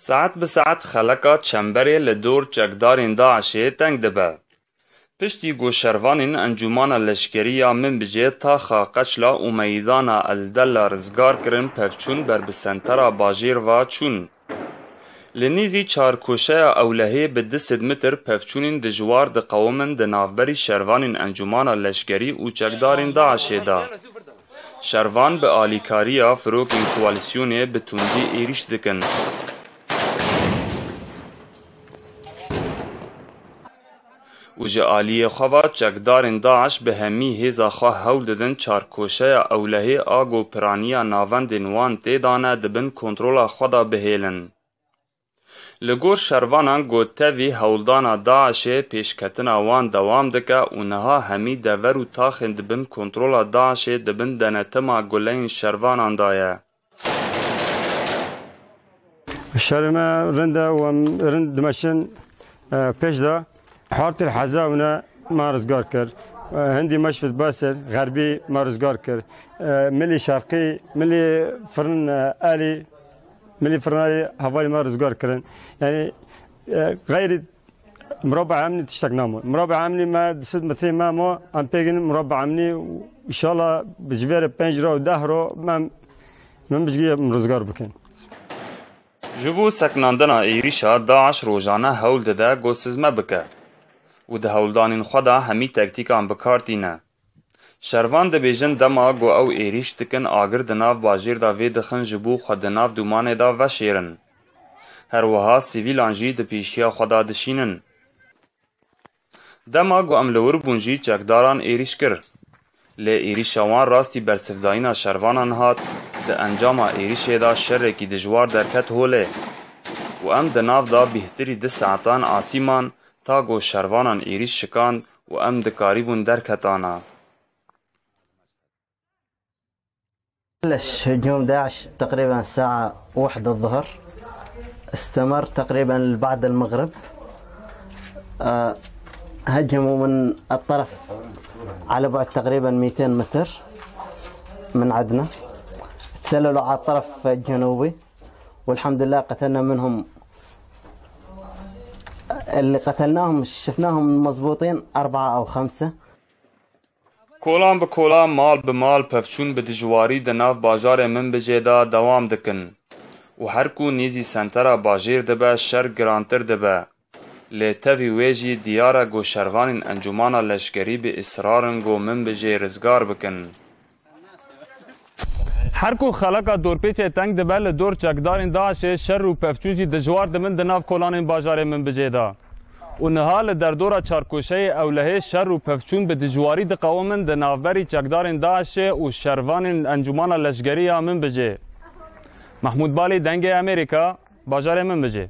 ساعت به ساعت خلقا چنبرê li dor çekdarên Daişê teng dibe. Piştî goşervanên Encûmana Leşkerî ya Minbicê taxa Qeçla û meydana Eldella rizgar kirin pevçûn ber bi sentera bajêr ve çûn. Li nêzî çarkoşeya Ewlehê bi 200 metr pevçûnên dijwar diqewimin di navberî şervanên Encûmana Leşkerî û çekdarên Daişê de. Şervan bi alîkariya firokên koalîsyonê bi tundî êriş dikin. û ji aliyê xwe ve çekdarên Daeş bi hemî hêza xwe hewl didin çarkoşeya Ewlehê a gopiraniya navendên wan tê dane dibin kontrola xwe de bihêlin. Li gor şervanan gottevî hewldana Daişê pêşketina wan dewam dike û niha hemî dever û taxên dibin kontrola Daişê dibin denetima guleyên şervanan de ye. Şerime rind dimeşin pêş de حارت الحزاونه ما رزگار کرد هندی مشفت باسل غربی ما رزگار کرد ملی شرقی ملی فرن آلی ملی فرن آلی حوالی ما رزگار کردن یعنی غیر مربع عملي تشتقنامو مربع عملي ما دست متي ما مو ام بيجن مربع عملي ان شاء الله بجبير 5 رو 10 رو من بجي رزگار بکن. جبو سکناندنا ایریشا داعش روزانه هول دده گوسزمه بکه و ده هولدانین خو ده همی تکتیکان بکارتینه. شروان دبیجن دما گو او ایریش دکن آگر دناف باجیر دا وی دخن جبو خو دناف دومانه دا وشیرن. هر وها سیویلان جی ده پیشیا خو دا دشینن. دما گو املور بونجی چکداران ایریش کر. لی ایریشوان راستی برسفداینا شروانان هات ده انجام ایریشه دا شرکی دجوار درکت هوله. و ام دناف دا بهتری 2 ساعتان آسیمان تا گو شروانان ایریش شکان و ام دکاریبون درکتانا. بلش هجوم داعش تقريبا الساعة 1 الظهر استمر تقريبا بعد المغرب. هجموا من الطرف على بعد تقريبا 200 متر من عندنا تسللوا على الطرف الجنوبي والحمد لله قتلنا منهم اللي قتلناهم شفناهم مضبوطين 4 أو 5. کولان به کولان مال به مال پفچون به دجواری د ناف باجار منبجê da dewam dikin û her ku nêzî sentera bajêr dibe şer girantir dibe. Lê tevî wê jî diyara goşervanên Encûmana Leşkerî bi îsrarin got Minbicê rizgar bikin. Her ku xeleka dorpêçê teng dibe li dor çekdarên Daişê şer û pevçûn jî dijwar dimin di nav kolanên bajarê Minbicê de. û niha li derdora çarkoşeyê Ewlehê şer û pevçûn bi dijwarî diqewimin di navberî çekdarên Daişê û şervanên Encûmana Leşkerî ya Minbicê. Mahmûd Balî, Dengê Amerîka, bajarê Minbicê.